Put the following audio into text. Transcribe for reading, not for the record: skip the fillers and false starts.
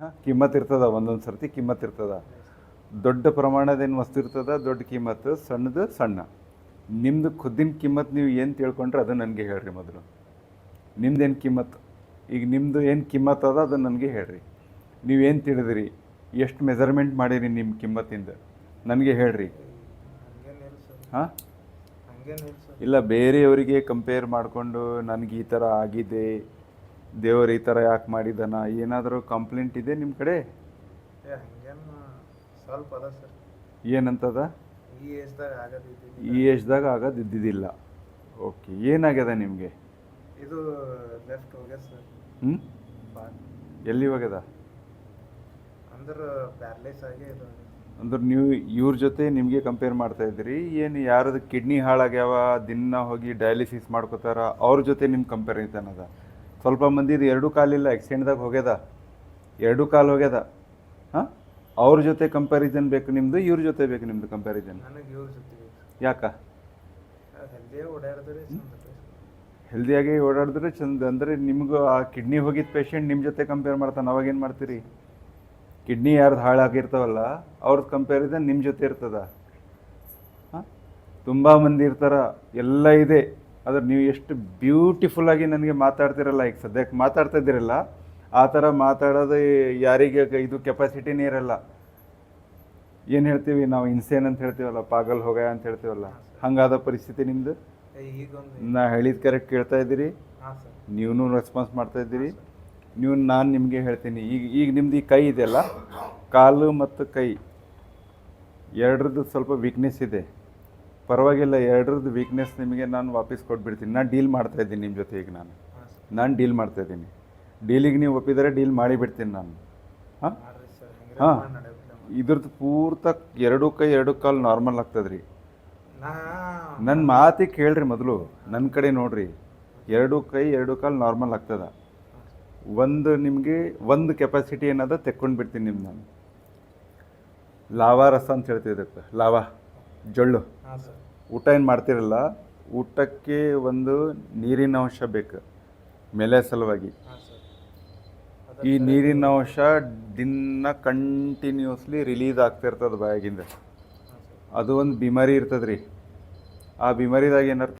ಹಾಂ, ಕಿಮ್ಮತ್ ಇರ್ತದ, ಒಂದೊಂದು ಸರ್ತಿ ಕಿಮ್ಮತ್ ಇರ್ತದ. ದೊಡ್ಡ ಪ್ರಮಾಣದೇನು ವಸ್ತು ಇರ್ತದ, ದೊಡ್ಡ ಕಿಮ್ಮತ್ತು, ಸಣ್ಣದು ಸಣ್ಣ. ನಿಮ್ಮದು ಖುದ್ದಿನ ಕಿಮ್ಮತ್ತು ನೀವು ಏನು ತಿಳ್ಕೊಂಡ್ರೆ ಅದು ನನಗೆ ಹೇಳ್ರಿ ಮೊದಲು. ನಿಮ್ದೇನು ಕಿಮ್ಮತ್ತು, ಈಗ ನಿಮ್ಮದು ಏನು ಕಿಮ್ಮತ್ತು ಅದ ಅದು ನನಗೆ ಹೇಳ್ರಿ. ನೀವೇನು ತಿಳಿದಿರಿ, ಎಷ್ಟು ಮೆಜರ್ಮೆಂಟ್ ಮಾಡಿರಿ ನಿಮ್ಮ ಕಿಮ್ಮತ್ತಿಂದ ನನಗೆ ಹೇಳ್ರಿ. ಹಾಂ, ಇಲ್ಲ ಬೇರೆಯವರಿಗೆ ಕಂಪೇರ್ ಮಾಡಿಕೊಂಡು ನನಗೆ ಈ ಥರ ಆಗಿದೆ, ದೇವರು ಈ ಥರ ಯಾಕೆ ಮಾಡಿದಾನ, ಏನಾದರೂ ಕಂಪ್ಲೇಂಟ್ ಇದೆ ನಿಮ್ಮ ಕಡೆ? ಸ್ವಲ್ಪ ಅದ ಸರ್. ಏನಂತದ? ಈ ಏಜ್ದಾಗ ಆಗೋದು ಇದ್ದಿದ್ದಿಲ್ಲ. ಓಕೆ, ಏನಾಗ್ಯದ ನಿಮಗೆ? ಇದು ಲೆಫ್ಟ್ ಹೋಗ್ಯದ ಸರ್. ಹ್ಞೂ, ಎಲ್ಲಿ ಹೋಗ್ಯದ? ಅಂದ್ರೆ ಪ್ಯಾರಲೈಸ್ ಆಗಿ ಇದು ಅಂದ್ರೆ ನೀವು ಇವ್ರ ಜೊತೆ ನಿಮಗೆ ಕಂಪೇರ್ ಮಾಡ್ತಾ ಇದ್ದೀರಿ ಏನು? ಯಾರದು ಕಿಡ್ನಿ ಹಾಳಾಗ್ಯಾವ, ದಿನ ಹೋಗಿ ಡಯಾಲಿಸಿಸ್ ಮಾಡ್ಕೋತಾರ, ಅವ್ರ ಜೊತೆ ನಿಮ್ಮ ಕಂಪ್ಯಾರಿಸನ್ ಅದ. ಸ್ವಲ್ಪ ಮಂದಿದು ಎರಡೂ ಕಾಲಿಲ್ಲ, ಆಕ್ಸಿಡೆಂಟ್ದಾಗ ಹೋಗ್ಯದ, ಎರಡೂ ಕಾಲು ಹೋಗ್ಯದ. ಹಾಂ, ಅವ್ರ ಜೊತೆ ಕಂಪ್ಯಾರಿಸನ್ ಬೇಕು ನಿಮ್ಮದು, ಇವ್ರ ಜೊತೆ ಬೇಕು ನಿಮ್ಮದು ಕಂಪ್ಯಾರಿಸನ್? ನನಗೆ ಇವ್ರ ಜೊತೆ ಯಾಕ? ಹೆಲ್ದಿಯಾಗಿ ಓಡಾಡಿದ್ರೆ ಹೆಲ್ದಿಯಾಗಿ ಓಡಾಡಿದ್ರೆ ಚಂದ. ಅಂದರೆ ನಿಮಗೂ ಆ ಕಿಡ್ನಿ ಹೋಗಿದ್ದ ಪೇಷಂಟ್ ನಿಮ್ಮ ಜೊತೆ ಕಂಪೇರ್ ಮಾಡ್ತಾನೆ, ಅವಾಗೇನು ಮಾಡ್ತೀರಿ? ಕಿಡ್ನಿ ಯಾರ್ದು ಹಾಳಾಗಿರ್ತಾವಲ್ಲ ಅವ್ರದ್ದು ಕಂಪ್ಯಾರಿಸನ್ ನಿಮ್ಮ ಜೊತೆ ಇರ್ತದ. ಹಾಂ, ತುಂಬ ಮಂದಿ ಇರ್ತಾರ, ಎಲ್ಲ ಇದೆ. ಆದ್ರೆ ನೀವು ಎಷ್ಟು ಬ್ಯೂಟಿಫುಲ್ಲಾಗಿ ನನಗೆ ಮಾತಾಡ್ತಿರಲ್ಲ, ಈಗ ಸದ್ಯಕ್ಕೆ ಮಾತಾಡ್ತಾ ಇದ್ದೀರಲ್ಲ, ಆ ಥರ ಮಾತಾಡೋದು ಯಾರಿಗೆ ಇದು ಕೆಪಾಸಿಟಿನೇ ಇರಲ್ಲ. ಏನು ಹೇಳ್ತೀವಿ ನಾವು, ಇನ್ಸೇನ್ ಅಂತ ಹೇಳ್ತೀವಲ್ಲ, ಪಾಗಲ್ ಹೋಗ ಅಂತ ಹೇಳ್ತೀವಲ್ಲ, ಹಂಗಾದ ಪರಿಸ್ಥಿತಿ ನಿಮ್ಮದು. ನಾ ಹೇಳಿದ ಕರೆಕ್ಟ್ ಕೇಳ್ತಾ ಇದ್ದೀರಿ, ನೀವೂ ರೆಸ್ಪಾನ್ಸ್ ಮಾಡ್ತಾ ಇದ್ದೀರಿ. ನಾನು ನಿಮಗೆ ಹೇಳ್ತೀನಿ, ಈಗ ನಿಮ್ದು ಈ ಕೈ ಇದೆಯಲ್ಲ, ಕಾಲು ಮತ್ತು ಕೈ ಎರಡರದ್ದು ಸ್ವಲ್ಪ ವೀಕ್ನೆಸ್ ಇದೆ. ಪರವಾಗಿಲ್ಲ, ಎರಡರದ್ದು ವೀಕ್ನೆಸ್ ನಿಮಗೆ ನಾನು ವಾಪಸ್ ಕೊಟ್ಬಿಡ್ತೀನಿ. ನಾನು ಡೀಲ್ ಮಾಡ್ತಾಯಿದ್ದೀನಿ ನಿಮ್ಮ ಜೊತೆ. ಈಗ ನಾನು ಡೀಲ್ ಮಾಡ್ತಾಯಿದ್ದೀನಿ. ಡೀಲಿಗೆ ನೀವು ಒಪ್ಪಿದರೆ ಡೀಲ್ ಮಾಡಿಬಿಡ್ತೀನಿ ನಾನು. ಹಾಂ ಹಾಂ, ಇದ್ರದ್ದು ಪೂರ್ತ ಎರಡೂ ಕೈ ಎರಡು ಕಾಲು ನಾರ್ಮಲ್ ಆಗ್ತದೆ ರೀ. ನನ್ನ ಮಾತಿಗೆ ಕೇಳ್ರಿ ಮೊದಲು, ನನ್ನ ಕಡೆ ನೋಡ್ರಿ. ಎರಡೂ ಕೈ ಎರಡು ಕಾಲು ನಾರ್ಮಲ್ ಆಗ್ತದ. ಒಂದು ನಿಮಗೆ ಒಂದು ಕೆಪಾಸಿಟಿ ಏನದ ತೆಕ್ಕೊಂಡು ಬಿಡ್ತೀನಿ ನಿಮ್ಗೆ ನಾನು. ಲಾವಾ ರಸ ಅಂತ ಹೇಳ್ತೀವಿ ಇದಕ್ಕೆ, ಲಾವಾ ಜೊಳ್ಳು. ಊಟ ಏನು ಮಾಡ್ತಿರಲ್ಲ, ಊಟಕ್ಕೆ ಒಂದು ನೀರಿನ ಅಂಶ ಬೇಕು ಮೇಲೆ ಸಲುವಾಗಿ. ಈ ನೀರಿನ ಅಂಶ ದಿನ ಕಂಟಿನ್ಯೂಸ್ಲಿ ರಿಲೀಸ್ ಆಗ್ತಿರ್ತದೆ ಬಾಯಾಗಿಂದ. ಅದು ಒಂದು ಬಿಮಾರಿ ಇರ್ತದೆ ರೀ. ಆ ಬಿಮಾರಿದಾಗ ಏನರ್ಥ,